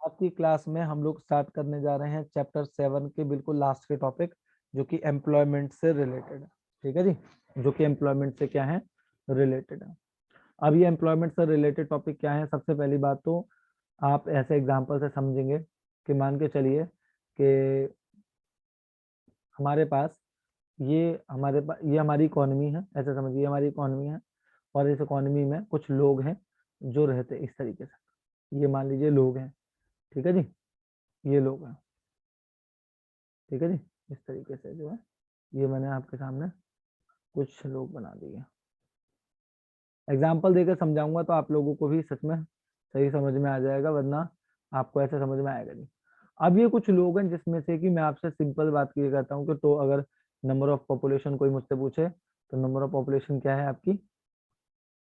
आज की क्लास में हम लोग स्टार्ट करने जा रहे हैं चैप्टर 7 के बिल्कुल लास्ट के टॉपिक, जो कि एम्प्लॉयमेंट से रिलेटेड है। ठीक है जी, जो कि एम्प्लॉयमेंट से क्या है, रिलेटेड है। अब ये एम्प्लॉयमेंट से रिलेटेड टॉपिक क्या है, सबसे पहली बात तो आप ऐसे एग्जाम्पल से समझेंगे कि मान के चलिए कि हमारे पास ये हमारी इकोनॉमी है, ऐसे समझिए हमारी इकोनॉमी है, और इस इकोनॉमी में कुछ लोग हैं जो रहते इस तरीके से। ये मान लीजिए लोग हैं, ठीक है जी, ये लोग हैं, ठीक है जी। इस तरीके से जो है, ये मैंने आपके सामने कुछ लोग बना दिए। एग्जाम्पल देकर समझाऊंगा तो आप लोगों को भी सच में सही समझ में आ जाएगा, वरना आपको ऐसे समझ में आएगा नहीं। अब ये कुछ लोग हैं जिसमें से कि मैं आपसे सिंपल बात की करता हूँ कि तो अगर नंबर ऑफ पॉपुलेशन कोई मुझसे पूछे तो नंबर ऑफ पॉपुलेशन क्या है आपकी,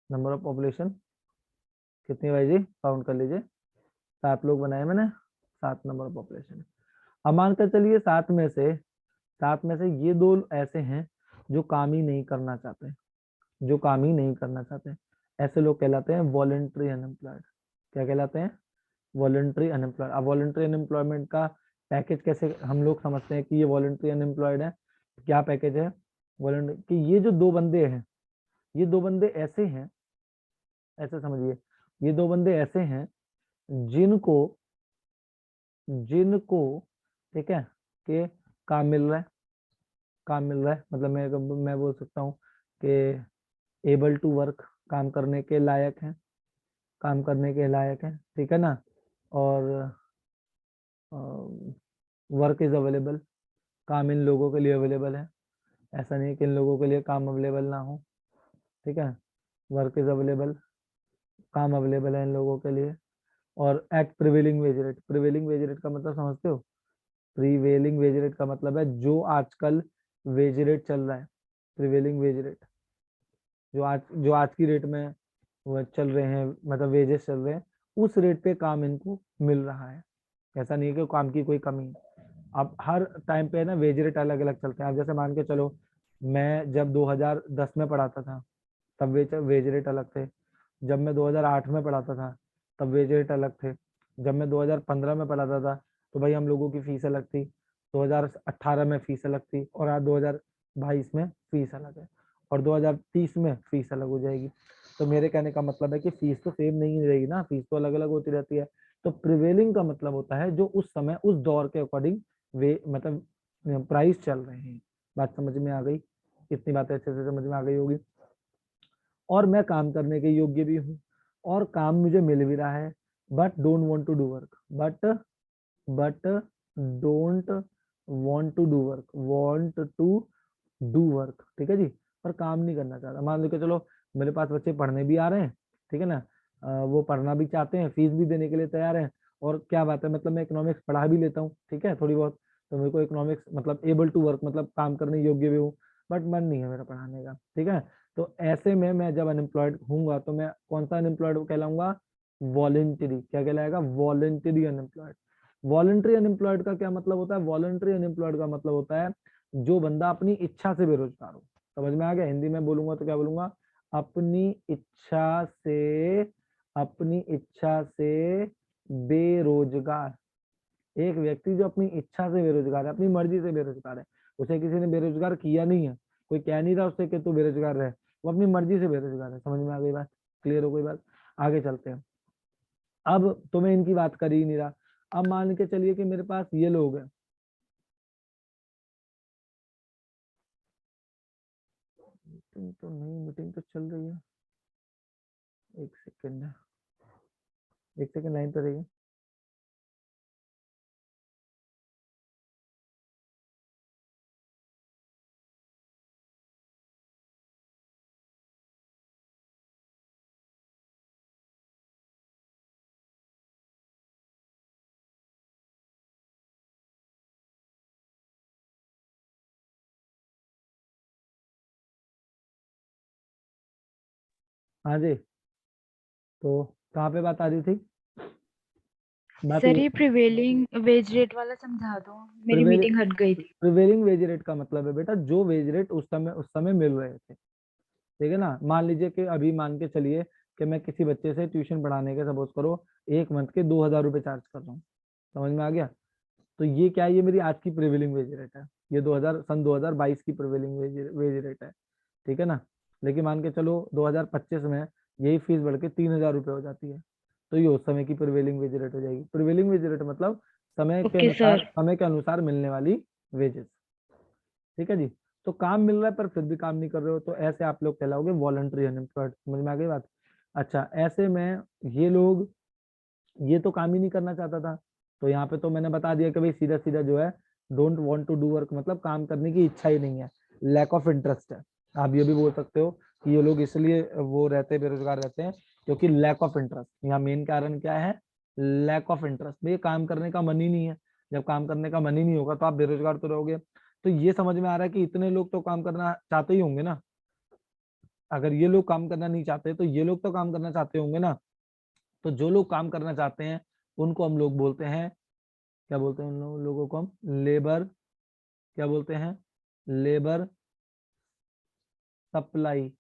नंबर ऑफ पॉपुलेशन कितनी भाई जी, काउंट कर लीजिए। 7 लोग बनाए मैंने, 7 नंबर ऑफ पॉपुलेशन। अब मानकर चलिए सात में से ये दो ऐसे हैं जो काम ही नहीं करना चाहते, जो काम ही नहीं करना चाहते। ऐसे लोग कहलाते हैं वॉलंटरी अनएम्प्लॉयड। क्या कहलाते हैं, वॉलंटरी अनएम्प्लॉयड। अब वॉलंटरी अनएम्प्लॉयमेंट का पैकेज कैसे हम लोग समझते हैं कि ये वॉलंटरी अनएम्प्लॉयड है, क्या पैकेज है वॉलंटरी कि ये जो दो बंदे हैं, ये दो बंदे ऐसे हैं, ऐसे समझिए, ये दो बंदे ऐसे हैं जिनको जिनको ठीक है कि काम मिल रहा है, काम मिल रहा है मतलब मैं बोल सकता हूँ कि एबल टू वर्क, काम करने के लायक हैं, काम करने के लायक हैं, ठीक है ना। और वर्क इज अवेलेबल, काम इन लोगों के लिए अवेलेबल है, ऐसा नहीं है कि इन लोगों के लिए काम अवेलेबल ना हो, ठीक है। वर्क इज अवेलेबल, काम अवेलेबल है इन लोगों के लिए। और at prevailing wage rate, prevailing wage rate का मतलब समझते हो, प्रीवेलिंग वेज रेट का मतलब है जो आजकल वेज रेट चल रहा है, प्रिवेलिंग वेज रेट जो आज की रेट में वो चल रहे हैं, मतलब वेजेस चल रहे हैं, उस रेट पे काम इनको मिल रहा है। ऐसा नहीं है कि काम की कोई कमी है। अब हर टाइम पे ना वेज रेट अलग अलग चलते हैं। अब जैसे मान के चलो, मैं जब 2010 में पढ़ाता था तब वेज रेट अलग थे, जब मैं 2008 में पढ़ाता था तब वेज रेट अलग थे, जब मैं 2015 में पढ़ाता था तो भाई हम लोगों की फीस अलग थी, 2018 में फीस अलग थी, और आज 2022 में फीस अलग है, और 2030 में फीस अलग हो जाएगी। तो मेरे कहने का मतलब है कि फीस तो सेम नहीं रहेगी ना, फीस तो अलग अलग होती रहती है। तो प्रिवेलिंग का मतलब होता है जो उस समय उस दौर के अकॉर्डिंग वे मतलब प्राइस चल रहे हैं। बात समझ में आ गई, इतनी बातें अच्छे से समझ में आ गई होगी। और मैं काम करने के योग्य भी हूँ, और काम मुझे मिल भी रहा है, but don't want to do work, but don't want to do work, want to do work, ठीक है जी। पर काम नहीं करना चाहता। मान लो कि चलो मेरे पास बच्चे पढ़ने भी आ रहे हैं, ठीक है ना, वो पढ़ना भी चाहते हैं, फीस भी देने के लिए तैयार हैं, और क्या बात है, मतलब मैं इकोनॉमिक्स पढ़ा भी लेता हूँ, ठीक है, थोड़ी बहुत। तो मेरे को इकोनॉमिक्स मतलब एबल टू वर्क मतलब काम करने योग्य भी हूँ, बट मन नहीं है मेरा पढ़ाने का, ठीक है। तो ऐसे में मैं जब अनएम्प्लॉयड हूंगा तो मैं कौन सा अनएम्प्लॉयड कहलाऊंगा, वॉलेंटरी। क्या कहलाएगा, वॉलेंटरी अनएम्प्लॉयड। वॉलेंटरी अनएम्प्लॉयड का क्या मतलब होता है, वॉलेंटरी अनएम्प्लॉयड का मतलब होता है जो बंदा अपनी इच्छा से बेरोजगार हो। समझ में आ गया, हिंदी में बोलूंगा तो क्या बोलूंगा, अपनी इच्छा से, अपनी इच्छा से बेरोजगार। एक व्यक्ति जो अपनी इच्छा से बेरोजगार है, अपनी मर्जी से बेरोजगार है, उसे किसी ने बेरोजगार किया नहीं है, कोई कह नहीं रहा उससे कि तू बेरोजगार रहे, वो अपनी मर्जी से बेरोजगार है। समझ में आ गई बात, क्लियर हो गई बात, आगे चलते हैं। अब तो मैं इनकी बात कर ही नहीं रहा। अब मान के चलिए कि मेरे पास ये लोग हैं, मीटिंग तो नहीं, मीटिंग तो चल रही है, एक सेकेंड, एक सेकेंड लाइन पर रहिए। हाँ जी, तो कहाँ पे बात आ रही थी, बात सर ये प्रिवेलिंग वेज रेट वाला समझा दो, मेरी प्रिवेलिंग मीटिंग हट गई थी। प्रिवेलिंग वेज रेट का मतलब है बेटा जो वेज रेट उस समय मिल रहे थे, ठीक है ना। मान लीजिए कि अभी मान के चलिए कि मैं किसी बच्चे से ट्यूशन पढ़ाने के सपोज करो 1 मंथ के 2000 रुपए चार्ज कर रहा हूँ, समझ में आ गया? तो ये क्या है, ये मेरी आज की प्रिवेलिंग वेज रेट है, ये 2022 की प्रिवेलिंग वेज रेट है, ठीक है ना। लेकिन मान के चलो 2025 में यही फीस बढ़ के 3000 रुपये हो जाती है, तो ये उस समय की प्रिवेलिंग वेज रेट हो जाएगी। प्रिवेलिंग वेज रेट मतलब ओके सर। समय के अनुसार मिलने वाली वेजेस, ठीक है जी। तो काम मिल रहा है पर फिर भी काम नहीं कर रहे हो, तो ऐसे आप लोग कहलाओगे वॉलंटरी अनएम्प्लॉयड। समझ में आ गई बात? अच्छा, ऐसे में ये लोग, ये तो काम ही नहीं करना चाहता था, तो यहाँ पे तो मैंने बता दिया कि भाई सीधा सीधा जो है don't want to do work, मतलब काम करने की इच्छा ही नहीं है, लैक ऑफ इंटरेस्ट है। आप ये भी बोल सकते हो कि ये लोग इसलिए वो रहते हैं, बेरोजगार रहते हैं, क्योंकि लैक ऑफ इंटरेस्ट। यहाँ मेन कारण क्या है? Lack of interest. भाई काम करने का मन ही नहीं है, जब काम करने का मन ही नहीं होगा तो आप बेरोजगार तो रहोगे। तो ये समझ में आ रहा है कि इतने लोग तो काम करना चाहते ही होंगे ना। अगर ये लोग काम करना नहीं चाहते तो ये लोग तो काम करना चाहते होंगे ना। तो जो लोग काम करना चाहते हैं उनको हम लोग बोलते हैं, क्या बोलते हैं उन लोगों को हम? लेबर, क्या बोलते हैं? लेबर सप्लाई,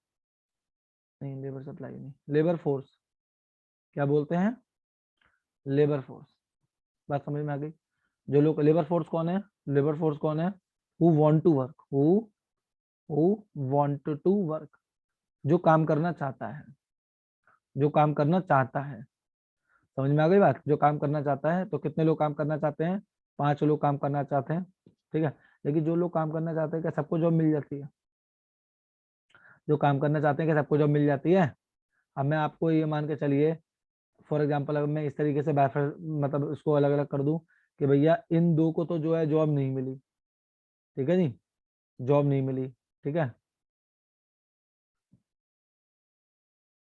नहीं लेबर सप्लाई नहीं, लेबर फोर्स। क्या बोलते हैं? Labour force. बात समझ में आ गई? जो लोग, लेबर फोर्स कौन है? लेबर फोर्स कौन है? Who want to work, who want to work, जो काम करना चाहता है, जो काम करना चाहता है। समझ में आ गई बात? जो काम करना चाहता है, तो कितने लोग काम करना चाहते हैं? 5 लोग काम करना चाहते हैं, ठीक है। लेकिन जो लोग काम करना चाहते हैं, क्या सबको जॉब मिल जाती है? जो काम करना चाहते हैं क्या सबको जॉब मिल जाती है? अब मैं आपको ये मान के चलिए, फॉर एग्जांपल अगर मैं इस तरीके से मतलब इसको अलग अलग कर दूं कि भैया इन दो को तो जो है जॉब नहीं मिली, ठीक है जी, जॉब नहीं मिली, ठीक है,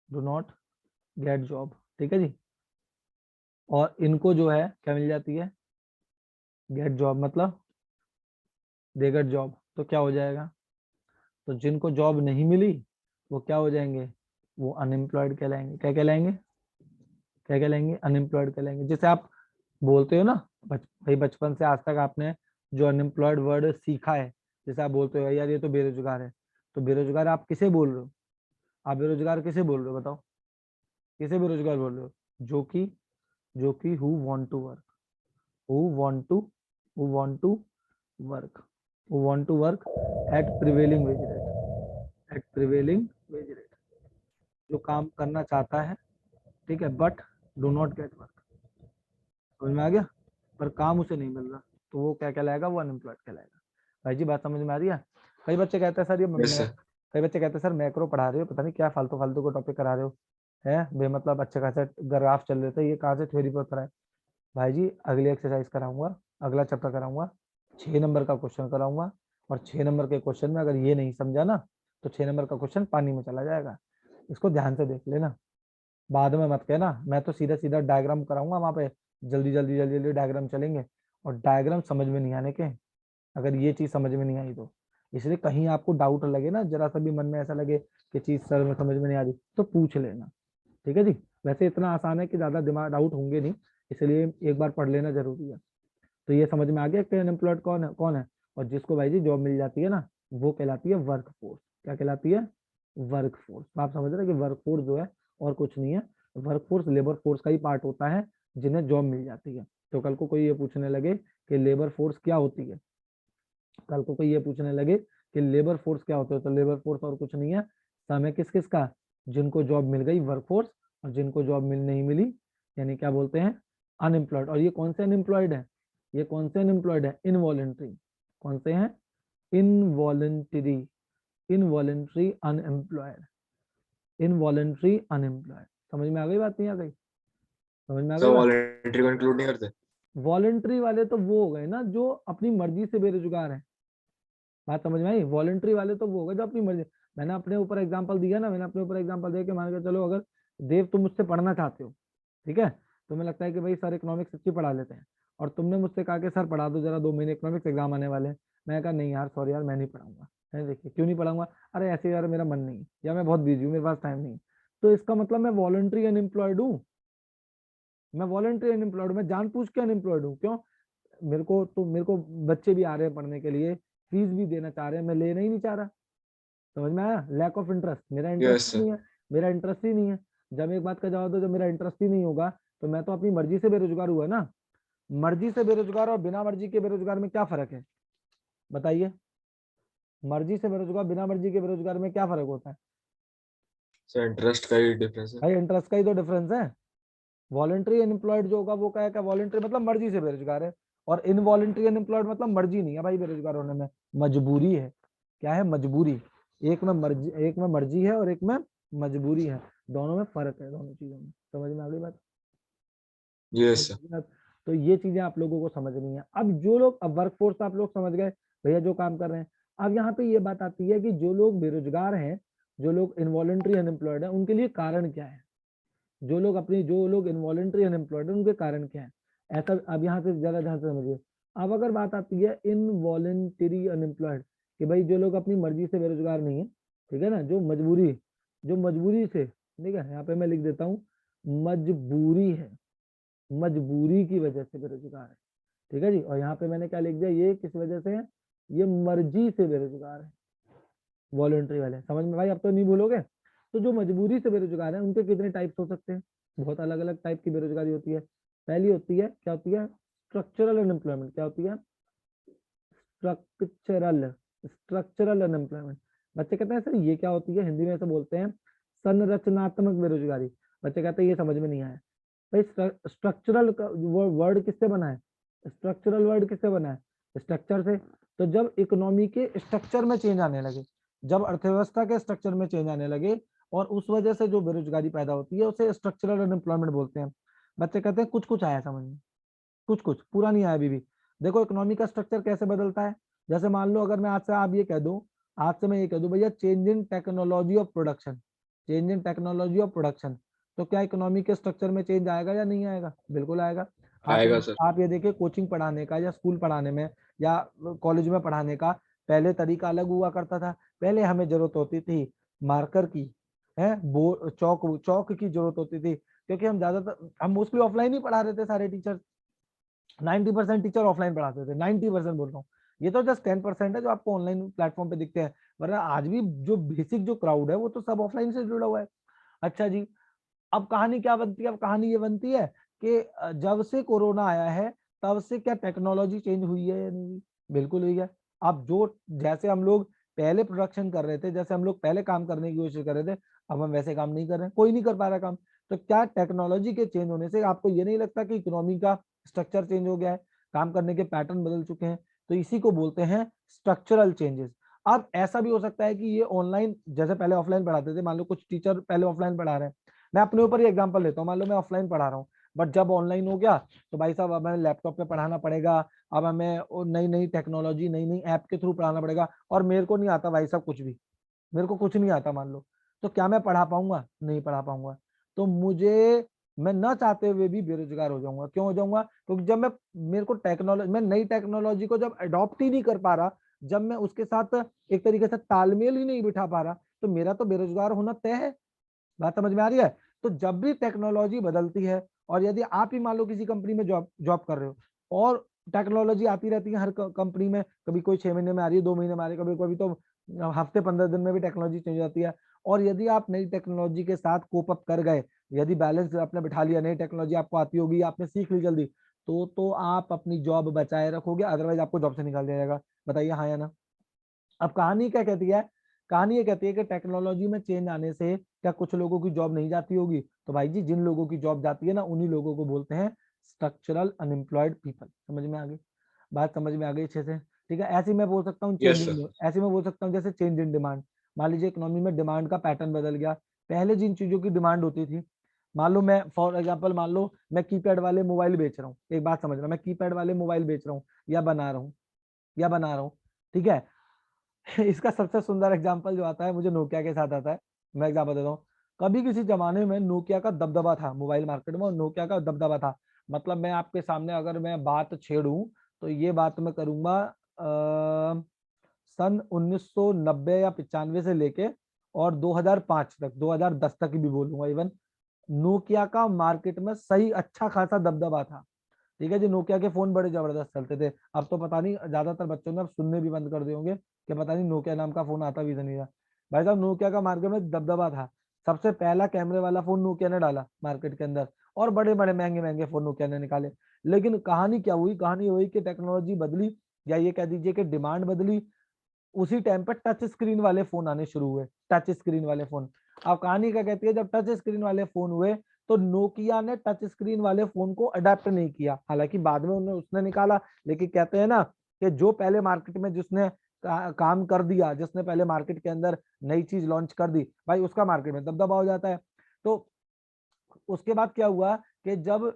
डू नॉट गेट जॉब, ठीक है जी। और इनको जो है क्या मिल जाती है? गेट जॉब, मतलब दे गेट जॉब। तो क्या हो जाएगा? तो जिनको जॉब नहीं मिली वो क्या हो जाएंगे? वो अनएम्प्लॉयड कहलाएंगे। क्या कहलाएंगे? क्या कहलाएंगे? अनएम्प्लॉयड कहलाएंगे। जैसे आप बोलते हो ना, भाई बचपन से आज तक आपने जो अनएम्प्लॉयड वर्ड सीखा है, जैसे आप बोलते हो यार ये तो बेरोजगार है, तो बेरोजगार आप किसे बोल रहे हो? आप बेरोजगार किसे बोल रहे हो बताओ? किसे बेरोजगार बोल रहे हो? जो कि, जो कि who want to work, who want to, who want to work, who want to work at prevailing wage rate, at prevailing wage rate, जो काम करना चाहता है, ठीक है, but do not get work. समझ में आ गया? पर काम उसे नहीं मिल रहा, तो वो क्या कहलाएगा? वो अनएम्प्लॉयड कहलाएगा। भाई जी बात समझ में आ रही है? कई बच्चे कहते हैं सर ये यस सर। कई बच्चे कहते हैं सर मैक्रो पढ़ा रहे हो, पता नहीं क्या फालतू फालतू को टॉपिक करा रहे हो, है बेमतलब अच्छे खासे ग्राफ चल रहे थे, ये कहाँ से थ्योरी पर उतरा है? भाई जी अगली एक्सरसाइज कराऊंगा, अगला चैप्टर कराऊंगा, 6 नंबर का क्वेश्चन कराऊंगा, और 6 नंबर के क्वेश्चन में अगर ये नहीं समझा ना, तो 6 नंबर का क्वेश्चन पानी में चला जाएगा। इसको ध्यान से देख लेना, बाद में मत कहना। मैं तो सीधा सीधा डायग्राम कराऊंगा वहां पे, जल्दी जल्दी जल्दी जल्दी डायग्राम चलेंगे, और डायग्राम समझ में नहीं आने के, अगर ये चीज समझ में नहीं आई तो। इसलिए कहीं आपको डाउट लगे ना, जरा सा भी मन में ऐसा लगे कि चीज सर में समझ में नहीं आ रही, तो पूछ लेना, ठीक है जी। वैसे इतना आसान है कि ज्यादा दिमाग डाउट होंगे नहीं, इसलिए एक बार पढ़ लेना जरूरी है। तो ये समझ में आ गया कि अनएम्प्लॉयड कौन है, कौन है। और जिसको भाई जी जॉब मिल जाती है ना, वो कहलाती है वर्क फोर्स। क्या कहलाती है? Work force. तो आप समझ रहे हैं कि वर्क फोर्स जो है और कुछ नहीं है, वर्क फोर्स लेबर फोर्स का ही पार्ट होता है जिन्हें जॉब मिल जाती है। तो कल को कोई ये पूछने लगे कि लेबर फोर्स क्या होती है, कल को कोई ये पूछने लगे कि लेबर फोर्स क्या होता है, तो लेबर फोर्स और कुछ नहीं है, समय किस किस का? जिनको जॉब मिल गई वर्क फोर्स, और जिनको जॉब नहीं मिली यानी क्या बोलते हैं? अनएम्प्लॉयड। और ये कौन से अनएम्प्लॉयड है? ये कौन से अनएम्प्लॉयड है? इनवॉलेंट्री। कौन से हैं? Involuntary, involuntary unemployed, involuntary unemployed. समझ में आ गई बात? नहीं आ गई? समझ में आ सर गई बात? वॉलंटरी को इंक्लूड नहीं करते? वॉलेंट्री वाले तो वो हो गए ना जो अपनी मर्जी से बेरोजगार है। बात समझ में आई? वॉलंटरी वाले तो वो हो गए जो अपनी मर्जी। मैंने अपने ऊपर एग्जांपल दिया ना, मैंने अपने ऊपर एग्जांपल दे के मान के चलो, अगर देव तुम मुझसे पढ़ना चाहते हो, ठीक है, तुम्हें लगता है कि भाई सर इकोनॉमिक्स अच्छी पढ़ा लेते हैं, और तुमने मुझसे कहा कि सर पढ़ा दो जरा, 2 महीने इकोनॉमिक्स एग्जाम आने वाले हैं। मैं कहा नहीं यार सॉरी यार मैं नहीं पढ़ाऊंगा। है देखिए क्यों नहीं पढ़ाऊंगा? अरे ऐसे यार मेरा मन नहीं है, या मैं बहुत बिजी हूँ, मेरे पास टाइम नहीं है। तो इसका मतलब मैं वॉलंटरी अनएम्प्लॉयड हूँ, मैं वॉलंटरी अनएम्प्लॉयड हूँ, मैं जानबूझ के अनएम्प्लॉयड हूँ। क्यों? मेरे को बच्चे भी आ रहे हैं पढ़ने के लिए, फीस भी देना चाह रहे हैं, मैं लेना ही नहीं चाह रहा। समझ में आया? लैक ऑफ इंटरेस्ट, मेरा इंटरेस्ट यस ही सर। नहीं है, मेरा इंटरेस्ट ही नहीं है। जब एक बात का जवाब दो, जब मेरा इंटरेस्ट ही नहीं होगा तो मैं तो अपनी मर्जी से बेरोजगार हुआ ना। मर्जी से बेरोजगार और बिना मर्जी के बेरोजगार में क्या फर्क है, बताइए। मर्जी से बेरोजगार, बिना मर्जी के बेरोजगार में क्या फर्क होता है? सर इंटरेस्ट का ही डिफरेंस है। भाई इंटरेस्ट का ही तो डिफरेंस है। वॉलंटरी अनएम्प्लॉयड जो होगा वो क्या है, क्या वॉलंटरी मतलब मर्जी से बेरोजगार है, और इनवॉलंटरी अनएम्प्लॉयड मतलब मर्जी नहीं है भाई बेरोजगार होने में, मजबूरी है। क्या है, मजबूरी। एक में मर्जी है और एक में मजबूरी है, दोनों में फर्क है, दोनों चीजों में। समझ में आ गई बात? Yes sir. तो ये चीजें आप लोगों को समझनी है। अब जो लोग, अब वर्कफोर्स आप लोग समझ गए भैया जो काम कर रहे हैं। अब यहाँ पे ये बात आती है कि जो लोग बेरोजगार हैं, जो लोग इनवॉलंटरी अनएम्प्लॉयड है, उनके लिए कारण क्या है? जो लोग इनवॉलंटरी अनएम्प्लॉयड है उनके कारण क्या है? ऐसा अब यहाँ से ज्यादा ध्यान से समझिए। अब अगर बात आती है इनवॉलंटरी अनएम्प्लॉयड, कि भाई जो लोग अपनी मर्जी से बेरोजगार नहीं है, ठीक है ना, जो मजबूरी से, ठीक है, यहाँ पे मैं लिख देता हूँ, मजबूरी है, मजबूरी की वजह से बेरोजगार है, ठीक है जी। और यहाँ पे मैंने क्या लिख दिया, ये किस वजह से है, ये मर्जी से बेरोजगार है, वॉलंटरी वाले। समझ में भाई? अब तो नहीं भूलोगे। तो जो मजबूरी से बेरोजगार है उनके कितने टाइप्स हो सकते हैं? बहुत अलग अलग टाइप की बेरोजगारी होती है। पहली होती है, क्या होती है, स्ट्रक्चरल अनएम्प्लॉयमेंट। क्या होती है? Structural structural unemployment. बच्चे कहते हैं सर ये क्या होती है, हिंदी में ऐसे बोलते हैं संरचनात्मक बेरोजगारी। बच्चे कहते हैं ये समझ में नहीं आया। भाई स्ट्रक्चरल वर्ड किससे बना है? स्ट्रक्चरल वर्ड किससे बना है? स्ट्रक्चर से। तो जब इकोनॉमी के स्ट्रक्चर में चेंज आने लगे, जब अर्थव्यवस्था के स्ट्रक्चर में चेंज आने लगे, और उस वजह से जो बेरोजगारी पैदा होती है उसे स्ट्रक्चरल अनएम्प्लॉयमेंट बोलते हैं। बच्चे कहते हैं कुछ कुछ आया समझ में, कुछ कुछ, पूरा नहीं आया अभी भी। देखो इकोनॉमी का स्ट्रक्चर कैसे बदलता है। जैसे मान लो अगर मैं आज से आप ये कह दूं, आज से मैं ये कह दूं भैया change in technology of production, change in technology of production, तो क्या इकोनॉमी के स्ट्रक्चर में चेंज आएगा या नहीं आएगा? बिल्कुल आएगा। आएगा सर। आप ये देखिए कोचिंग पढ़ाने का या स्कूल पढ़ाने में या कॉलेज में पढ़ाने का पहले तरीका अलग हुआ करता था। पहले हमें जरूरत होती थी मार्कर की, है, चौक चौक की जरूरत होती थी, क्योंकि हम मोस्टली ऑफलाइन ही पढ़ा रहे थे सारे टीचर। 90% टीचर ऑफलाइन पढ़ाते थे, 90% बोल रहा हूँ। ये तो जस्ट 10% है जो आपको ऑनलाइन प्लेटफॉर्म पे दिखते हैं, वरना आज भी जो बेसिक जो क्राउड है वो तो सब ऑफलाइन से जुड़ा हुआ है। अच्छा जी, अब कहानी क्या बनती है? अब कहानी ये बनती है कि जब से कोरोना आया है तब से क्या टेक्नोलॉजी चेंज हुई है या नहीं हुई? बिल्कुल हुई है। अब जो जैसे हम लोग पहले प्रोडक्शन कर रहे थे, जैसे हम लोग पहले काम करने की कोशिश कर रहे थे, अब हम वैसे काम नहीं कर रहे हैं, कोई नहीं कर पा रहा काम। तो क्या टेक्नोलॉजी के चेंज होने से आपको ये नहीं लगता कि इकोनॉमी का स्ट्रक्चर चेंज हो गया है, काम करने के पैटर्न बदल चुके हैं? तो इसी को बोलते हैं स्ट्रक्चरल चेंजेस। अब ऐसा भी हो सकता है कि ये ऑनलाइन, जैसे पहले ऑफलाइन पढ़ाते थे, मान लो कुछ टीचर पहले ऑफलाइन पढ़ा रहे हैं, मैं अपने ऊपर ही एग्जांपल लेता हूँ, मान लो मैं ऑफलाइन पढ़ा रहा हूँ, बट जब ऑनलाइन हो गया तो भाई साहब अब हमें लैपटॉप पे पढ़ाना पड़ेगा, अब हमें नई नई टेक्नोलॉजी, नई नई ऐप के थ्रू पढ़ाना पड़ेगा, और मेरे को नहीं आता भाई साहब कुछ भी, मेरे को कुछ नहीं आता मान लो, तो क्या मैं पढ़ा पाऊंगा? नहीं पढ़ा पाऊंगा। तो मैं न चाहते हुए भी बेरोजगार हो जाऊंगा। क्यों हो जाऊंगा? क्योंकि जब मैं नई टेक्नोलॉजी को जब अडॉप्ट ही नहीं कर पा रहा, जब मैं उसके साथ एक तरीके से तालमेल ही नहीं बिठा पा रहा, तो मेरा तो बेरोजगार होना तय है। बात समझ में आ रही है? तो जब भी टेक्नोलॉजी बदलती है, और यदि आप ही मान लो किसी कंपनी में जॉब जॉब कर रहे हो, और टेक्नोलॉजी आती रहती है हर कंपनी में, कभी कोई 6 महीने में आ रही है, 2 महीने में आ रही है, कभी कभी तो हफ्ते 15 दिन में भी टेक्नोलॉजी चेंज हो जाती है। और यदि आप नई टेक्नोलॉजी के साथ कोप अप कर गए, यदि बैलेंस आपने बिठा लिया, नई टेक्नोलॉजी आपको आती होगी, आपने सीख ली जल्दी, तो आप अपनी जॉब बचाए रखोगे, अदरवाइज आपको जॉब से निकाल दिया जाएगा। बताइए हाँ या ना? अब कहानी क्या कहती है? कहानी ये कहती है कि टेक्नोलॉजी में चेंज आने से क्या कुछ लोगों की जॉब नहीं जाती होगी? तो भाई जी जिन लोगों की जॉब जाती है ना, उन्हीं लोगों को बोलते हैं स्ट्रक्चरल अनएम्प्लॉयड पीपल। समझ में आ गई बात? समझ में आ गई अच्छे से? ठीक है। ऐसे ही मैं बोल सकता हूँ यस सर। ऐसे मैं बोल सकता हूँ जैसे चेंज इन डिमांड। मान लीजिए इकोनॉमी में डिमांड का पैटर्न बदल गया। पहले जिन चीजों की डिमांड होती थी, मान लो मैं फॉर एग्जाम्पल, मान लो मैं कीपैड वाले मोबाइल बेच रहा हूँ, एक बात समझना, मैं कीपैड वाले मोबाइल बेच रहा हूँ या बना रहा हूँ, ठीक है। इसका सबसे सुंदर एग्जांपल जो आता है मुझे नोकिया के साथ आता है। मैं एग्जांपल देता हूँ। कभी किसी जमाने में नोकिया का दबदबा था मोबाइल मार्केट में, और नोकिया का दबदबा था, मतलब मैं आपके सामने अगर मैं बात छेड़ूं तो ये बात मैं करूंगा सन 1990 या 95 से लेके और 2005 तक, 2010 तक भी बोलूंगा इवन, नोकिया का मार्केट में सही अच्छा खासा दबदबा था। ठीक है जी, नोकिया के फोन बड़े जबरदस्त चलते थे। अब तो पता नहीं, ज्यादातर बच्चों ने अब सुनने भी बंद कर दिए होंगे कि पता नहीं नोकिया नाम का फोन आता भी नहीं था। भाई साहब नोकिया का मार्केट में दबदबा था। सबसे पहला कैमरे वाला फोन नोकिया ने डाला मार्केट के अंदर, और बड़े बड़े महंगे महंगे फोन नोकिया ने निकाले। लेकिन कहानी क्या हुई, कहानी हुई कि टेक्नोलॉजी बदली, या ये कह दीजिए कि डिमांड बदली। उसी टाइम पर टच स्क्रीन वाले फोन आने शुरू हुए, टच स्क्रीन वाले फोन। अब कहानी क्या कहती है, जब टच स्क्रीन वाले फोन हुए तो नोकिया ने टच स्क्रीन वाले फोन को अडेप्ट नहीं किया, हालांकि बाद में उसने निकाला। लेकिन कहते हैं ना कि जो पहले मार्केट में जिसने काम कर दिया, जिसने पहले मार्केट के अंदर नई चीज लॉन्च कर दी, भाई उसका मार्केट में दबदबा हो जाता है। तो उसके बाद क्या हुआ कि जब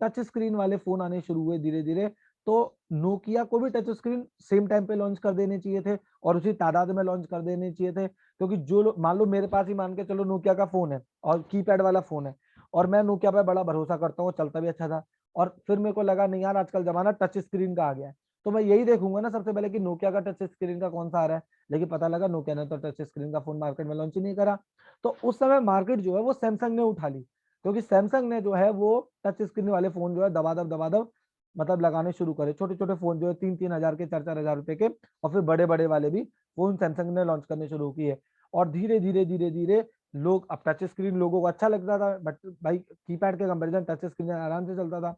टच स्क्रीन वाले फोन आने शुरू हुए धीरे धीरे, तो नोकिया को भी टच स्क्रीन सेम टाइम पे लॉन्च कर देने चाहिए थे, और उसी तादाद में लॉन्च कर देने चाहिए थे। क्योंकि जो मान लो मेरे पास ही मान के चलो नोकिया का फोन है और कीपैड वाला फोन है, और मैं नोकिया पे बड़ा भरोसा करता हूँ, चलता भी अच्छा था, और फिर मेरे को लगा नहीं यार आजकल जमाना टच स्क्रीन का आ गया है, तो मैं यही देखूंगा ना सबसे पहले कि नोकिया का टच स्क्रीन का कौन सा आ रहा है। लेकिन पता लगा नोकिया ने तो टच स्क्रीन का फोन मार्केट में लॉन्च ही नहीं करा। तो उस समय मार्केट जो है वो सैमसंग ने उठा ली, क्योंकि सैमसंग ने जो है वो टच स्क्रीन वाले फोन जो है दबादब मतलब लगाने शुरू करे। छोटे छोटे फोन जो है 3-3 हजार के, 4-4 हजार रुपए के, और फिर बड़े बड़े वाले भी फोन सैमसंग ने लॉन्च करने शुरू किए। और धीरे धीरे धीरे धीरे लोग, अब टच स्क्रीन लोगों को अच्छा लगता था, बट भाई कीपैड के कंपेरिजन टच स्क्रीन आराम से चलता था।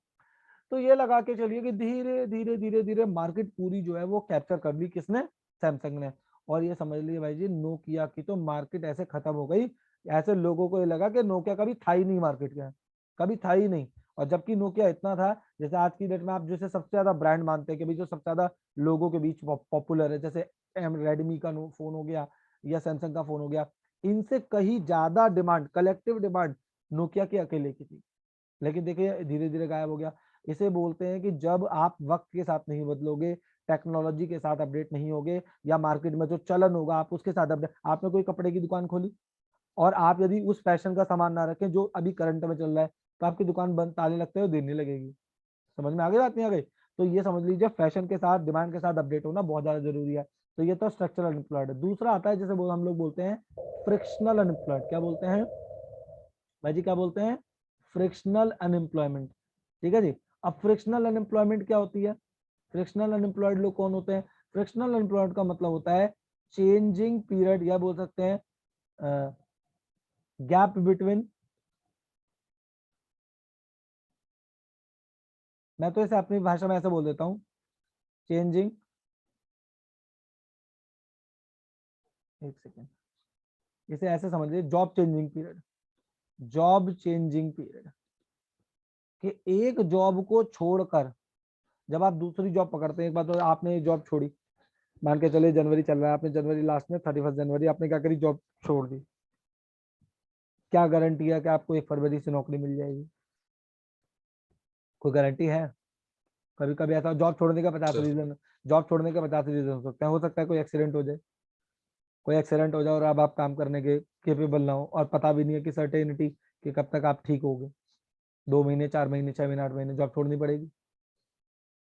तो ये लगा के चलिए कि धीरे धीरे धीरे धीरे मार्केट पूरी जो है वो कैप्चर कर ली किसने, सैमसंग ने। और ये समझ लीजिए भाई जी, नोकिया की तो मार्केट ऐसे खत्म हो गई। ऐसे लोगों को ये लगा कि नोकिया कभी था ही नहीं मार्केट का, कभी था ही नहीं। और जबकि नोकिया इतना था, जैसे आज की डेट में आप जैसे सबसे ज्यादा ब्रांड मानते हैं कि भाई जो सबसे ज्यादा लोगों के बीच पॉपुलर है, जैसे रेडमी का फोन हो गया या सैमसंग का फोन हो गया, इनसे कहीं ज्यादा डिमांड, कलेक्टिव डिमांड नोकिया की अकेले की थी। लेकिन देखिए धीरे धीरे गायब हो गया। इसे बोलते हैं कि जब आप वक्त के साथ नहीं बदलोगे, टेक्नोलॉजी के साथ अपडेट नहीं होगे, या मार्केट में जो चलन होगा आप उसके साथ अपडेट। आपने कोई कपड़े की दुकान खोली और आप यदि उस फैशन का सामान ना रखें जो अभी करंट में चल रहा है, तो आपकी दुकान बंद, ताले लगते हुए देर नहीं लगेगी। समझ में आगे बात नहीं आ गई? तो ये समझ लीजिए फैशन के साथ, डिमांड के साथ अपडेट होना बहुत ज्यादा जरूरी है। तो ये तो स्ट्रक्चरल अनएम्प्लॉयड है। दूसरा आता है जैसे हम लोग बोलते हैं फ्रिक्शनल अनएम्प्लॉयड। क्या बोलते हैं भाई जी, क्या बोलते हैं? Frictional unemployment. ठीक है जी। अब फ्रिक्शनल अनएम्प्लॉयमेंट क्या होती है? फ्रिक्शनल अनएम्प्लॉयड लोग कौन होते हैं? फ्रिक्शनल अनएम्प्लॉयड का मतलब होता है चेंजिंग पीरियड, या बोल सकते हैं गैप बिटवीन, मैं तो इसे अपनी भाषा में ऐसे बोल देता हूँ, चेंजिंग, एक सेकेंड, इसे ऐसे समझ लीजिए job changing period. Job changing period कि एक जॉब को छोड़कर जब आप दूसरी जॉब पकड़ते हैं, एक बार तो आपने जॉब छोड़ी, मान के चलिए जनवरी चल रहा है, आपने जनवरी लास्ट में 31 जनवरी आपने क्या करी, जॉब छोड़ दी। क्या गारंटी है कि आपको 1 फरवरी से नौकरी मिल जाएगी? कोई गारंटी है? कभी कभी ऐसा जॉब छोड़ने का 50 सर रीजन, जॉब छोड़ने के 50 रीजन हो सकता है कोई एक्सीडेंट हो जाए, कोई एक्सीडेंट हो जाए और अब आप काम करने के केपेबल ना हो, और पता भी नहीं है कि सर्टेनिटी कि कब तक आप ठीक होगे, 2 महीने, 4 महीने, 6 महीने, 8 महीने जॉब छोड़नी पड़ेगी।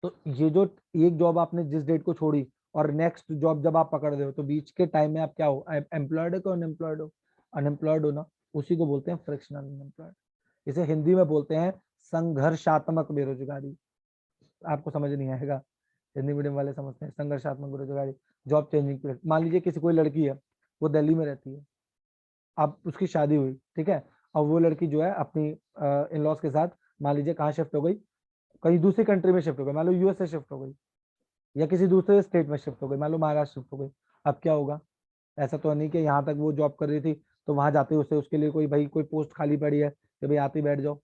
तो ये जो एक जॉब आपने जिस डेट को छोड़ी और नेक्स्ट जॉब जब आप पकड़ रहे हो, तो बीच के टाइम में आप क्या हो, एम्प्लॉयड हो, अनएम्प्लॉयड हो? अनएम्प्लॉयड हो ना, उसी को बोलते हैं फ्रिक्शनल अनएम्प्लॉयड। इसे हिंदी में बोलते हैं संघर्षात्मक बेरोजगारी। आपको समझ नहीं आएगा, हिंदी मीडियम वाले समझते हैं संघर्षात्मक बेरोजगारी। जॉब चेंजिंग पीरियड, मान लीजिए किसी कोई लड़की है, वो दिल्ली में रहती है, अब उसकी शादी हुई, ठीक है, और वो लड़की जो है अपनी इन लॉज के साथ मान लीजिए कहाँ शिफ्ट हो गई, कहीं दूसरी कंट्री में शिफ्ट हो गई, मान लो यूएसए शिफ्ट हो गई, या किसी दूसरे स्टेट में शिफ्ट हो गई, मान लो महाराष्ट्र शिफ्ट हो गई। अब क्या होगा? ऐसा तो नहीं कि यहाँ तक वो जॉब कर रही थी तो वहां जाते ही उसे उसके लिए कोई भाई कोई पोस्ट खाली पड़ी है कि भाई आते ही बैठ जाओ,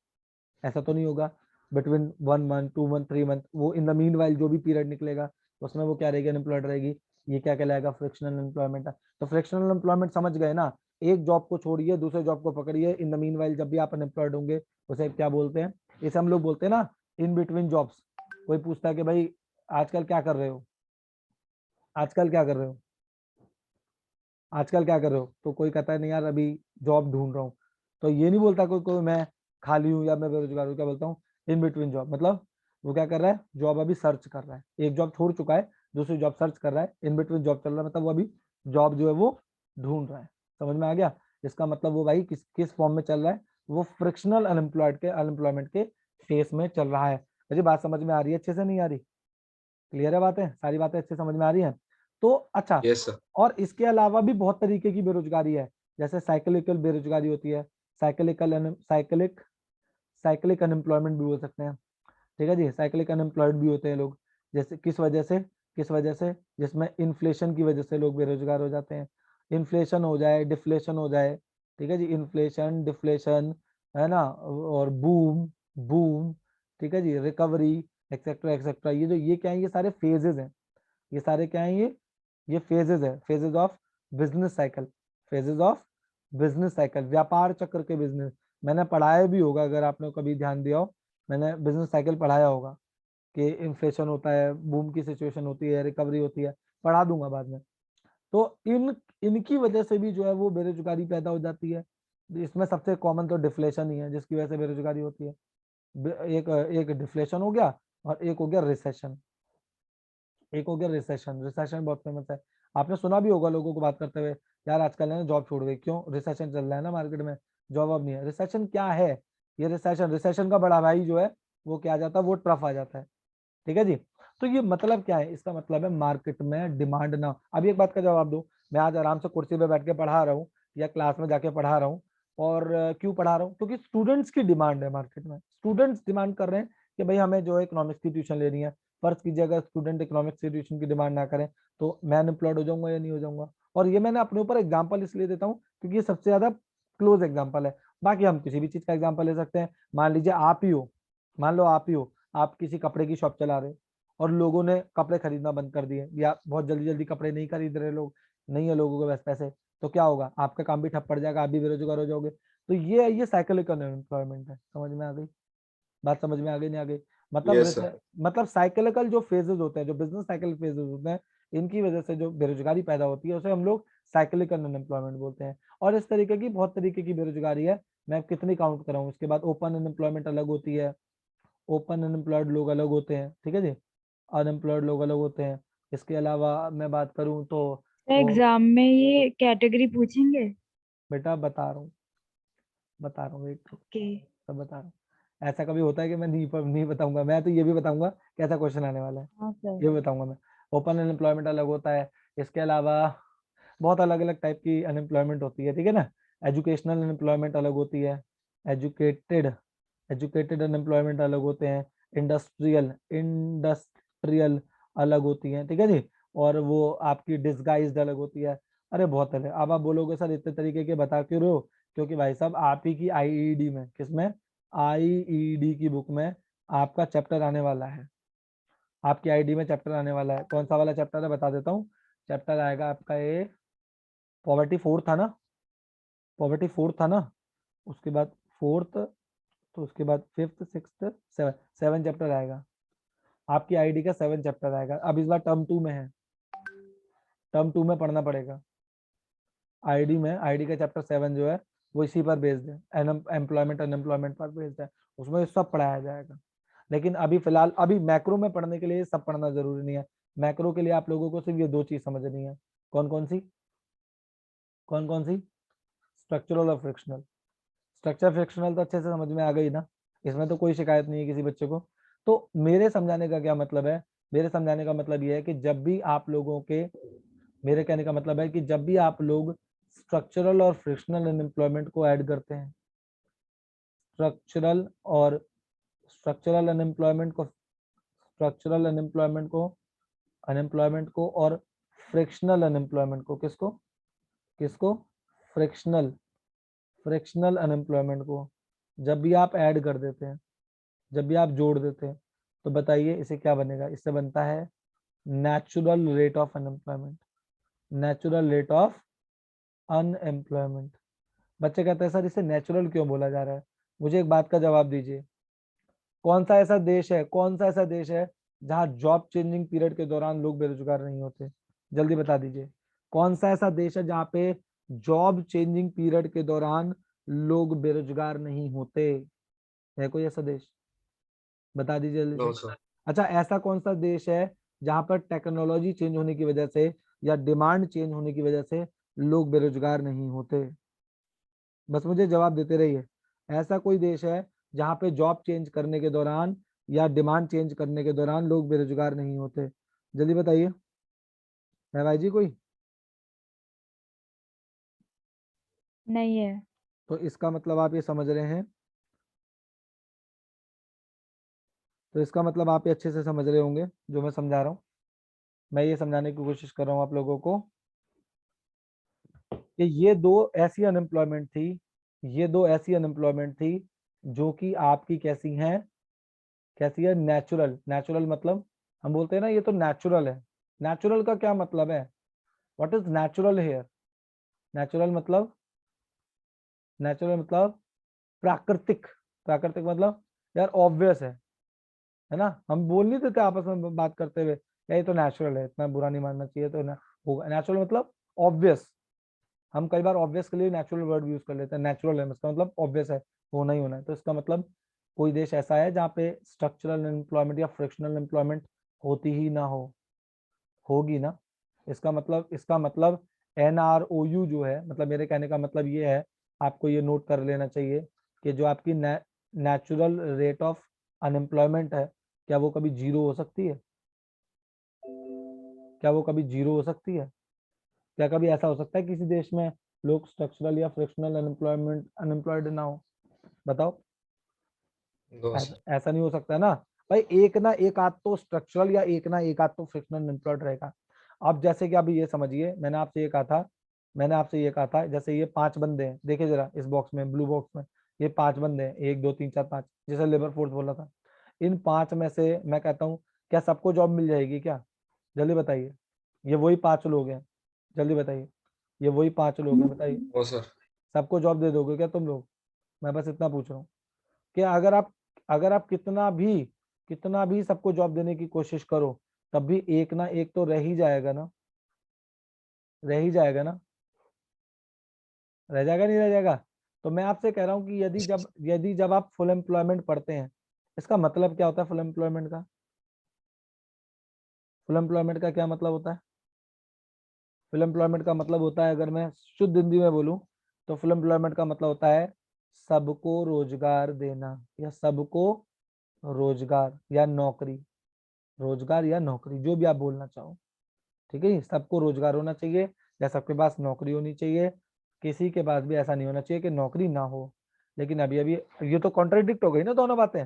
ऐसा तो नहीं होगा। बिटवीन 1 मंथ, 2 मंथ, 3 मंथ, वो इन द मीन वाइल जो भी पीरियड निकलेगा उसमें वो क्या रहेगी, अनएम्प्लॉयड रहेगी। ये क्या कहलाएगा? फ्रिक्शनल एम्प्लॉयमेंट है। तो फ्रिक्शनल एम्प्लॉयमेंट समझ गए ना, एक जॉब को छोड़िए दूसरे जॉब को पकड़िए, इन द मीन वाइल जब भी आप अनएम्प्लॉयड होंगे उसे क्या बोलते हैं? इसे हम लोग बोलते हैं ना इन बिटवीन जॉब्स। कोई पूछता है कि भाई आजकल क्या कर रहे हो, आजकल क्या कर रहे हो, आजकल क्या कर रहे हो, तो कोई कहता है नहीं यार अभी जॉब ढूंढ रहा हूँ। तो ये नहीं बोलता कोई कोई मैं खाली हूँ या मैं बेरोजगार हूँ, क्या बोलता हूँ? In between job. मतलब वो क्या कर रहा है, जॉब अभी सर्च कर रहा है, एक जॉब छोड़ चुका है दूसरी जॉब सर्च कर रहा है, इन बिटवीन जॉब चल रहा है, मतलब वो अभी जॉब जो है वो ढूंढ रहा है। समझ में आ गया? इसका मतलब वो भाई किस किस फॉर्म में चल रहा है, वो फ्रिक्शनल अनएम्प्लॉयड के अनएम्प्लॉयमेंट के फेस में चल रहा है। मुझे बात समझ में आ रही है? अच्छे से नहीं आ रही? क्लियर है बातें, सारी बातें अच्छे समझ में आ रही हैं? तो अच्छा, यस सर। और इसके अलावा भी बहुत तरीके की बेरोजगारी है। जैसे साइक्लिकल बेरोजगारी होती है, साइक्लिक अनएम्प्लॉयमेंट भी बोल सकते हैं, ठीक है जी। साइक्लिक अनएम्प्लॉयड भी होते हैं लोग, जैसे किस वजह से जिसमें इन्फ्लेशन की वजह से लोग बेरोजगार हो जाते हैं। इन्फ्लेशन हो जाए, डिफ्लेशन हो जाए, ठीक है जी, इन्फ्लेशन डिफ्लेशन, है ना, और बूम बूम, ठीक है जी, रिकवरी, एक्सेट्रा एक्सेट्रा। ये क्या है, ये सारे फेजेस हैं, ये सारे क्या है, ये फेजेस है, phases of business cycle, phases of business cycle, व्यापार चक्र के बिजनेस। मैंने पढ़ाया भी होगा, अगर आपने कभी ध्यान दिया हो, मैंने बिजनेस साइकिल पढ़ाया होगा कि इन्फ्लेशन होता है, बूम की सिचुएशन होती है, रिकवरी होती है, पढ़ा दूंगा बाद में। तो इनकी वजह से भी जो है वो बेरोजगारी पैदा हो जाती है। इसमें सबसे कॉमन तो डिफ्लेशन ही है जिसकी वजह से बेरोजगारी होती है। एक एक डिफ्लेशन हो गया, और एक हो गया रिसेशन, रिसेशन बहुत फेमस है। आपने सुना भी होगा लोगों को बात करते हुए, यार आजकल है ना जॉब छोड़ गई, क्यों, रिसेशन चल रहा है ना मार्केट में, जॉब अब नहीं है। रिसेशन क्या है, ये रिसेशन का बड़ा भाई जो है वो क्या आ जाता है, वो ट्रफ आ जाता है, ठीक है जी। तो ये मतलब क्या है, इसका मतलब है मार्केट में डिमांड ना। अभी एक बात का जवाब दो, मैं आज आराम से कुर्सी पे बैठ के पढ़ा रहा हूँ या क्लास में जाके पढ़ा रहा हूँ, और क्यों पढ़ा रहा हूँ, क्योंकि स्टूडेंट्स की डिमांड है मार्केट में, स्टूडेंट्स डिमांड कर रहे हैं कि भाई हमें जो है इकोनॉमिक्स की ट्यूशन लेनी है। फर्ज कीजिए अगर स्टूडेंट इकोनॉमिक्स की ट्यूशन की डिमांड ना करें, तो मैं अनएम्प्लॉयड हो जाऊंगा या नहीं हो जाऊंगा। और ये मैंने अपने ऊपर एग्जाम्पल इसलिए देता हूँ क्योंकि ये सबसे ज्यादा क्लोज एग्जाम्पल है। बाकी हम किसी भी चीज का एग्जाम्पल ले सकते हैं। मान लीजिए आप ही हो, मान लो आप ही हो, आप किसी कपड़े की शॉप चला रहे हो, और लोगों ने कपड़े खरीदना बंद कर दिए, या बहुत जल्दी जल्दी कपड़े नहीं खरीद रहे लोग, नहीं है लोगों के पास पैसे, तो क्या होगा, आपका काम भी ठप पड़ जाएगा, आप भी बेरोजगार हो जाओगे। तो ये साइकिलिकल अनएम्प्लॉयमेंट है। समझ में आ गई बात, समझ में आ गई नहीं आ गई? मतलब Yes, sir. मतलब साइकिलिकल जो फेजेस होते हैं, जो बिजनेस साइकिल फेजेस होते हैं, इनकी वजह से जो बेरोजगारी पैदा होती है उसे हम लोग साइकिलिकल अनएम्प्लॉयमेंट बोलते हैं। और इस तरीके की बहुत तरीके की बेरोजगारी है, मैं कितनी काउंट कराऊं। इसके बाद ओपन अनएम्प्लॉयमेंट अलग होती है, ओपन अनएम्प्लॉयड लोग अलग होते हैं, ठीक है जी, अनएम्प्लॉयड लोग अलग होते हैं। इसके अलावा मैं बात करूं तो एग्जाम में ये कैटेगरी पूछेंगे? बेटा बता रहा हूँ वेट, ओके। सब बता रहा हूँ। ऐसा कभी होता है कि मैं नहीं बताऊंगा, मैं तो ये भी बताऊंगा कैसा क्वेश्चन आने वाला है, हाँ सर। ये भी बताऊंगा मैं। ओपन अनएम्प्लॉयमेंट अलग होता है। इसके अलावा बहुत अलग अलग टाइप की अनएम्प्लॉयमेंट होती है, ठीक है ना। एजुकेशनल अनएम्प्लॉयमेंट अलग होती है, एजुकेटेड एजुकेटेड अनएम्प्लॉयमेंट अलग होते हैं, इंडस्ट्रियल अलग होती हैं, ठीक है जी। और वो आपकी डिसगाइज्ड अलग होती है। अरे बहुत अलग। अब आप बोलोगे सर इतने तरीके के बता क्यों रहे हो, क्योंकि भाई साहब आप ही की आईईडी में, किसमें, आईईडी की बुक में आपका चैप्टर आने वाला है, आपकी आईडी में चैप्टर आने वाला है। कौन सा वाला चैप्टर है बता देता हूँ। चैप्टर आएगा आपका ये पॉवर्टी फोर्थ था ना, पॉवर्टी फोर्थ था ना, उसके बाद फोर्थ, तो उसके बाद fifth sixth seven, seven chapter आएगा आपकी आईडी का, सेवन चैप्टर आएगा। अब इस बार टर्म टू में है, टर्म टू में पढ़ना पड़ेगा। आईडी में, आईडी का चैप्टर सेवन जो है वो इसी पर बेस्ड है, एम्प्लॉयमेंट अनएम्प्लॉयमेंट पर बेस्ड है, उसमें ये सब पढ़ाया जाएगा। लेकिन अभी फिलहाल अभी मैक्रो में पढ़ने के लिए ये सब पढ़ना जरूरी नहीं है। मैक्रो के लिए आप लोगों को सिर्फ ये दो चीज समझनी है। कौन कौन सी, कौन कौन सी, स्ट्रक्चरल और फ्रिक्शनल। स्ट्रक्चर फ्रिक्शनल तो अच्छे से समझ में आ गई ना, इसमें तो कोई शिकायत नहीं है किसी बच्चे को। तो मेरे समझाने का क्या मतलब है, मेरे समझाने का मतलब ये है कि जब भी आप लोगों के, मेरे कहने का मतलब है कि जब भी आप लोग स्ट्रक्चरल और फ्रिक्शनल अनएम्प्लॉयमेंट को ऐड करते हैं, स्ट्रक्चरल और स्ट्रक्चरल अनएम्प्लॉयमेंट को स्ट्रक्चरल अनएम्प्लॉयमेंट को और फ्रिक्शनल अनएम्प्लॉयमेंट को, किसको किसको, फ्रिक्शनल फ्रिक्शनल अनएम्प्लॉयमेंट को जब भी आप ऐड कर देते हैं, जब भी आप जोड़ देते हैं, तो बताइए इसे क्या बनेगा। इससे बनता है natural rate of unemployment, natural rate of unemployment. बच्चे कहते हैं सर इसे नेचुरल क्यों बोला जा रहा है, मुझे एक बात का जवाब दीजिए। कौन सा ऐसा देश है जहां जॉब चेंजिंग पीरियड के दौरान लोग बेरोजगार नहीं होते, जल्दी बता दीजिए। कौन सा ऐसा देश है जहाँ पे जॉब चेंजिंग पीरियड के दौरान लोग बेरोजगार नहीं होते, है कोई ऐसा देश, बता दीजिए जल्दी No, से। sir. अच्छा, ऐसा कौन सा देश है जहां पर टेक्नोलॉजी चेंज होने की वजह से या डिमांड चेंज होने की वजह से लोग बेरोजगार नहीं होते, बस मुझे जवाब देते रहिए। ऐसा कोई देश है जहां पे जॉब चेंज करने के दौरान या डिमांड चेंज करने के दौरान लोग बेरोजगार नहीं होते, जल्दी बताइए, है भाई जी कोई? नहीं है। तो इसका मतलब आप ये समझ रहे हैं, तो इसका मतलब आप ये अच्छे से समझ रहे होंगे जो मैं समझा रहा हूँ। मैं ये समझाने की कोशिश कर रहा हूँ आप लोगों को कि ये दो ऐसी अनएम्प्लॉयमेंट थी, ये दो ऐसी अनएम्प्लॉयमेंट थी जो कि आपकी कैसी हैं, कैसी है, नेचुरल। नेचुरल मतलब हम बोलते हैं ना ये तो नेचुरल है। नेचुरल का क्या मतलब है, what is natural hair? Natural मतलब, नेचुरल मतलब प्राकृतिक। प्राकृतिक मतलब यार ऑब्वियस है ना। हम बोल नहीं देते आपस में बात करते हुए यार ये तो नेचुरल है, इतना बुरा नहीं मानना चाहिए, तो ना होगा। नेचुरल मतलब ऑब्वियस। हम कई बार ऑब्वियस के लिए नेचुरल वर्ड यूज कर लेते हैं। नेचुरल है इसका मतलब ऑब्वियस है, होना ही होना है। तो इसका मतलब कोई देश ऐसा है जहाँ पे स्ट्रक्चरल एम्प्लॉयमेंट या फ्रिक्शनल एम्प्लॉयमेंट होती ही ना हो, होगी ना। इसका मतलब NROU जो है, मतलब मेरे कहने का मतलब ये है, आपको ये नोट कर लेना चाहिए कि जो आपकी नेचुरल रेट ऑफ अनएम्प्लॉयमेंट है, क्या वो कभी जीरो हो सकती है? क्या वो कभी जीरो हो सकती है? क्या कभी ऐसा हो सकता है किसी देश में लोग स्ट्रक्चरल या फ्रिक्शनल अनएम्प्लॉयमेंट अनएम्प्लॉयड ना हो? बताओ। No, sir. ऐसा नहीं हो सकता ना भाई। एक ना एक आध तो स्ट्रक्चरल या एक ना एक आध तो फ्रिक्शनल अनएम्प्लॉयड रहेगा। अब जैसे कि अभी ये समझिए, मैंने आपसे ये कहा था जैसे ये 5 बंदे हैं, देखिए जरा इस बॉक्स में, ब्लू बॉक्स में, ये 5 बंदे हैं, 1 2 3 4 5, जैसे लेबर फोर्स बोला था। इन 5 में से मैं कहता हूँ क्या सबको जॉब मिल जाएगी क्या? जल्दी बताइए। ये वही 5 लोग हैं, जल्दी बताइए। ये वही 5 लोग हैं, बताइए। No, sir. सबको जॉब दे दोगे क्या तुम लोग? मैं बस इतना पूछ रहा हूँ कि अगर आप कितना भी सबको जॉब देने की कोशिश करो, तब भी एक ना एक तो रह ही जाएगा ना, रह ही जाएगा ना, रह जाएगा नहीं रह जाएगा? तो मैं आपसे कह रहा हूँ कि यदि जब आप फुल एम्प्लॉयमेंट पढ़ते हैं, इसका मतलब क्या होता है फुल एम्प्लॉयमेंट का? फुल एम्प्लॉयमेंट का क्या मतलब होता है? फुल एम्प्लॉयमेंट का मतलब होता है, अगर मैं शुद्ध हिंदी में बोलूं, तो फुल एम्प्लॉयमेंट का मतलब होता है सबको रोजगार देना, या सबको रोजगार या नौकरी, रोजगार या नौकरी जो भी आप बोलना चाहो। ठीक है, सबको रोजगार होना चाहिए या सबके पास नौकरी होनी चाहिए। किसी के पास भी ऐसा नहीं होना चाहिए कि नौकरी ना हो। लेकिन अभी अभी ये तो कॉन्ट्राडिक्ट हो गई ना दोनों बातें।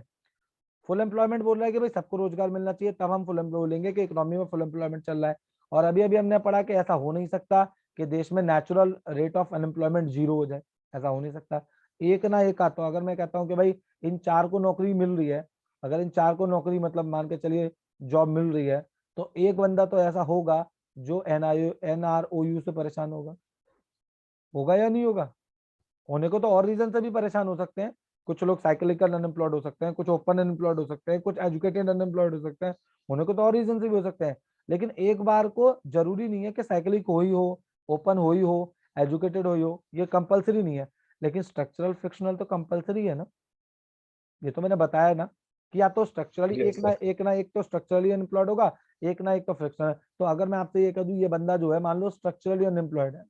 फुल एम्प्लॉयमेंट बोल रहा है कि भाई सबको रोजगार मिलना चाहिए, तब हम फुल बोलेंगे कि इकोनॉमी में फुल एम्प्लॉयमेंट चल रहा है। और अभी अभी हमने पढ़ा कि ऐसा हो नहीं सकता कि देश में natural rate of unemployment zero हो जाए, ऐसा हो नहीं सकता। एक ना एक आता हो। अगर मैं कहता हूँ कि भाई इन 4 को नौकरी मिल रही है, अगर इन 4 को नौकरी मतलब मान के चलिए जॉब मिल रही है, तो एक बंदा तो ऐसा होगा जो NROU से परेशान होगा। होगा या नहीं होगा? होने को तो और रीजन से भी परेशान हो सकते हैं। कुछ लोग साइकिलिकल अनएम्प्लॉयड हो सकते हैं, कुछ ओपन अनएम्प्लॉयड हो सकते हैं, कुछ एजुकेटेड अनएम्प्लॉयड हो सकते हैं। होने को तो और रीजन से भी हो सकते हैं। लेकिन एक बार को जरूरी नहीं है कि साइकिलिक हो ही हो, ओपन हो ही हो, एजुकेटेड हो, ये कंपलसरी नहीं है। लेकिन स्ट्रक्चरल फिक्शनल तो कंपलसरी है ना। ये तो मैंने बताया ना कि या तो स्ट्रक्चरली Yes, sir. एक ना एक तो स्ट्रक्चरली अनएम्प्लॉयड होगा, एक ना एक तो फ्रिक्शनल। तो अगर मैं आपसे ये कह दूं ये बंदा जो है मान लो स्ट्रक्चरली अनएम्प्लॉयड है,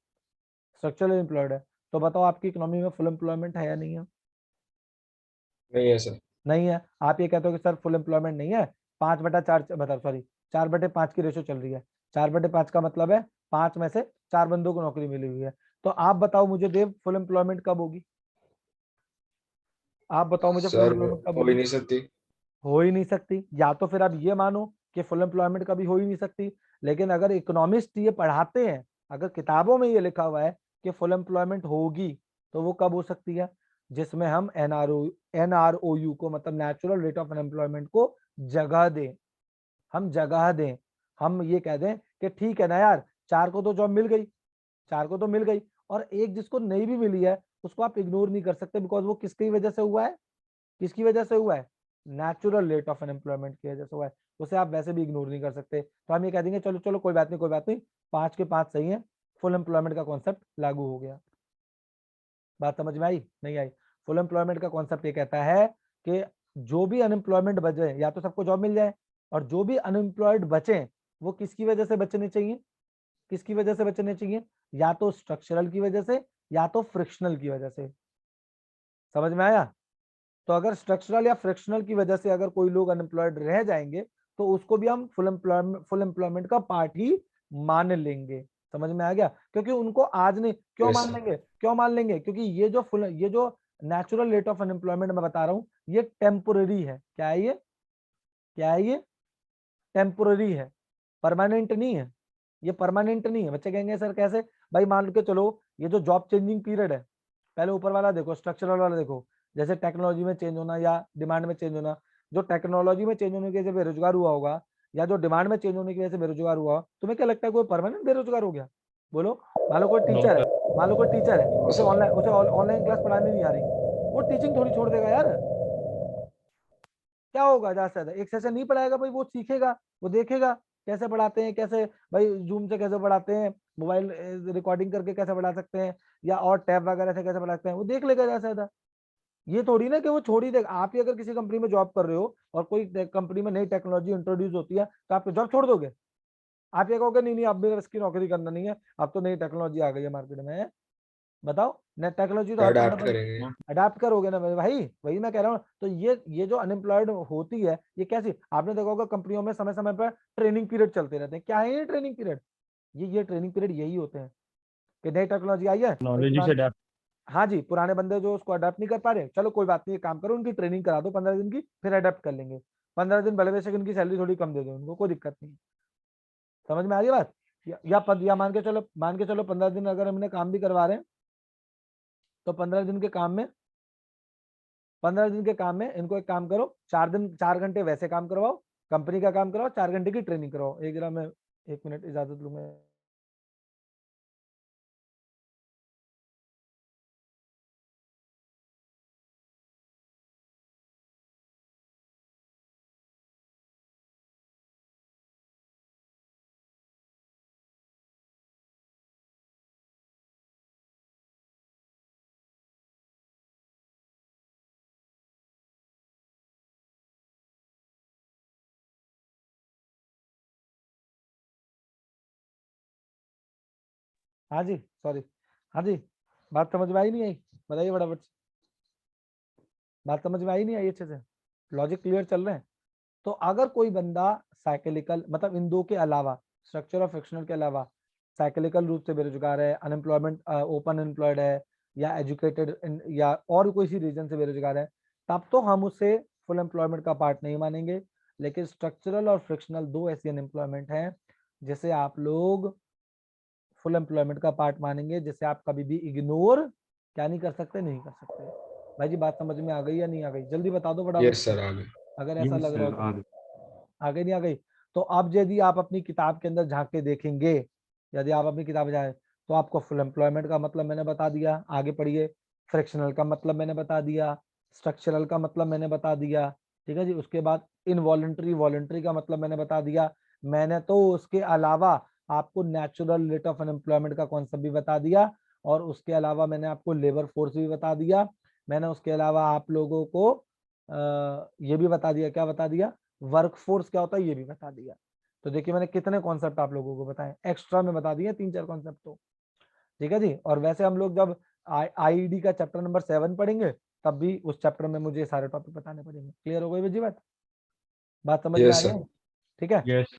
स्ट्रक्चरली एम्प्लॉयड है, तो बताओ आपकी इकोनॉमी में फुल एम्प्लॉयमेंट है या नहीं है? नहीं है सर। नहीं है। आप ये कहते हो कि सर फुल एम्प्लॉयमेंट नहीं है, 5/4 मतलब सॉरी 4/5 की रेशो चल रही है। 4/5 का मतलब है 5 में से 4 बंदों को नौकरी मिली हुई है। तो आप बताओ मुझे देव, फुल एम्प्लॉयमेंट कब होगी? आप बताओ मुझे फुल सर एम्प्लॉयमेंट कब हो ही होगी? नहीं सकती। हो ही नहीं सकती। या तो फिर आप ये मानो कि फुल एम्प्लॉयमेंट कभी हो ही नहीं सकती। लेकिन अगर इकोनॉमिस्ट ये पढ़ाते हैं, अगर किताबों में ये लिखा हुआ है कि फुल एम्प्लॉयमेंट होगी, तो वो कब हो सकती है? जिसमें हम NROU को मतलब नेचुरल रेट ऑफ अनएम्प्लॉयमेंट को जगह दें। हम जगह दें, हम ये कह दें कि ठीक है ना यार, 4 को तो जॉब मिल गई, 4 को तो मिल गई, और एक जिसको नहीं भी मिली है उसको आप इग्नोर नहीं कर सकते, बिकॉज वो किसकी वजह से हुआ है? किसकी वजह से हुआ है? नेचुरल रेट ऑफ अनएम्प्लॉयमेंट की वजह से हुआ है। उसे आप वैसे भी इग्नोर नहीं कर सकते। तो हम ये कह देंगे चलो चलो कोई बात नहीं, कोई बात नहीं, 5 के 5 सही है, फुल एम्प्लॉयमेंट का कॉन्सेप्ट लागू हो गया। बात समझ में आई नहीं आई? फुल एम्प्लॉयमेंट का कॉन्सेप्ट ये कहता है कि जो भी अनएम्प्लॉयमेंट बचे या तो सबको जॉब मिल जाए, और जो भी अनएम्प्लॉयड बचे वो किसकी वजह से बचने चाहिए? किसकी वजह से बचने चाहिए? या तो स्ट्रक्चरल की वजह से या तो फ्रिक्शनल की वजह से। समझ में आया? तो अगर स्ट्रक्चरल या फ्रिक्शनल की वजह से अगर कोई लोग अनएम्प्लॉयड रह जाएंगे, तो उसको भी हम फुल एम्प्लॉयमेंट का पार्ट ही मान लेंगे। समझ में आ गया? क्योंकि उनको आज नहीं, क्यों Yes, मान sir. लेंगे, क्यों मान लेंगे? क्योंकि ये जो नेचुरल रेट ऑफ अनएम्प्लॉयमेंट मैं बता रहा हूँ, ये टेम्पोररी है। क्या है ये? क्या है ये? टेम्पोररी है, परमानेंट नहीं है। ये परमानेंट नहीं है। बच्चे कहेंगे सर कैसे? भाई मान के चलो ये जो जॉब चेंजिंग पीरियड है, पहले ऊपर वाला देखो, स्ट्रक्चरल वाला देखो, जैसे टेक्नोलॉजी में चेंज होना या डिमांड में चेंज होना। जो टेक्नोलॉजी में चेंज होने की वजह से बेरोजगार हुआ होगा या जो डिमांड में चेंज होने की वजह से बेरोजगार हुआ, तुम्हें क्या लगता है कोई परमानेंट बेरोजगार हो गया? बोलो। मान लो कोई टीचर है, मान लो कोई टीचर है, No, उसे sir. ऑनलाइन क्लास पढ़ानी नहीं आ रही, वो टीचिंग थोड़ी छोड़ देगा यार। क्या होगा? ज्यादा से ज्यादा एक सेशन नहीं पढ़ाएगा भाई, वो सीखेगा, वो देखेगा कैसे पढ़ाते हैं, कैसे भाई जूम से कैसे पढ़ाते हैं, मोबाइल रिकॉर्डिंग करके कैसे पढ़ा सकते हैं, या और टैब वगैरह से कैसे पढ़ाते हैं, वो देख लेगा ज्यादा से ज्यादा। ये थोड़ी ना कि वो छोड़ ही देगा। आप ही अगर किसी कंपनी में जॉब कर रहे हो और कोई कंपनी में नई टेक्नोलॉजी इंट्रोड्यूस होती है तो आप जॉब छोड़ दोगे? आप ये कहोगे नहीं नहीं अब मेरे इसकी नौकरी करना नहीं है, अब तो नई टेक्नोलॉजी आ गई है मार्केट में। बताओ, नई टेक्नोलॉजी तो हर अडाप्ट 15 करेंगे. अडाप्ट करोगे ना मेरे भाई, वही मैं कह रहा हूँ। तो ये जो अनएम्प्लॉयड होती है, ये कैसी, आपने देखा होगा कंपनियों में समय समय पर ट्रेनिंग पीरियड चलते रहते हैं। क्या है ये ट्रेनिंग पीरियड? ये ट्रेनिंग पीरियड यही होते हैं कि नई टेक्नोलॉजी आई है भाई, टेक्नोलॉजी से अडेप्ट। हाँ जी, पुराने बंदे जो उसको अडेप्ट नहीं कर पा रहे, चलो कोई बात नहीं, एक काम करो उनकी ट्रेनिंग करा दो 15 दिन की, फिर अडेप्ट कर लेंगे। 15 दिन भले बेशक उनकी सैलरी थोड़ी कम दे दो उनको, कोई दिक्कत नहीं। समझ में आ रही है बात? या मान के चलो 15 दिन अगर हमने काम भी करवा रहे हैं, तो 15 दिन के काम में 15 दिन के काम में इनको एक काम करो, 4 घंटे वैसे काम करवाओ, कंपनी का काम कराओ, 4 घंटे की ट्रेनिंग कराओ। एक जरा मैं 1 मिनट इजाजत लूंगा। हाँ जी, सॉरी। हाँ जी, बात समझ में आई नहीं आई? बताइए फटाफट से। बात समझ में आई नहीं आई अच्छे से? लॉजिक क्लियर चल रहे हैं? तो अगर कोई बंदा साइकिलिकल, मतलब इन दो के अलावा, स्ट्रक्चर और फ्रिक्शनल के अलावा साइकिलिकल रूप से बेरोजगार है, अनएम्प्लॉयमेंट ओपन एम्प्लॉयड है, या एजुकेटेड या और कोई सी रीजन से बेरोजगार है, तब तो हम उसे फुल एम्प्लॉयमेंट का पार्ट नहीं मानेंगे। लेकिन स्ट्रक्चरल और फ्रिक्शनल दो ऐसी अनएम्प्लॉयमेंट हैं जिसे आप लोग फुल एम्प्लॉयमेंट का पार्ट मानेंगे, जिसे आप कभी भी इग्नोर क्या नहीं कर सकते, नहीं कर सकते। भाई जी बात समझ में आ गई या नहीं आ गई? जल्दी बता दो फटाफट Yes, sir. आगे. अगर ऐसा लग रहा हो तो। आगे नहीं आ गई? तो अब यदि आप अपनी किताब के अंदर झांक के देखेंगे, यदि आप अपनी किताब जाए, तो आपको फुल एम्प्लॉयमेंट का मतलब मैंने बता दिया, आगे पढ़िए। फ्रैक्शनल का मतलब मैंने बता दिया, स्ट्रक्चरल का मतलब मैंने बता दिया, ठीक है जी। उसके बाद इनवॉलंटरी वॉलंटरी का मतलब मैंने बता दिया। मैंने तो उसके अलावा आपको नेचुरल रेट ऑफ अनएम्प्लॉयमेंट का कॉन्सेप्ट भी बता दिया, और उसके अलावा मैंने आपको लेबर फोर्स भी बता दिया। मैंने उसके अलावा आप लोगों को ये भी बता दिया, क्या बता दिया, वर्कफोर्स क्या होता है ये भी बता दिया। तो देखिए मैंने कितने कॉन्सेप्ट आप लोगों को बताए, एक्स्ट्रा में बता दिए 3-4 कॉन्सेप्ट तो, ठीक है जी। और वैसे हम लोग जब आईडी का चैप्टर नंबर 7 पढ़ेंगे, तब भी उस चैप्टर में मुझे सारे टॉपिक बताने पड़ेंगे। क्लियर हो गई जी बात? बात समझ में Yes, आ sir. गई? ठीक है। यस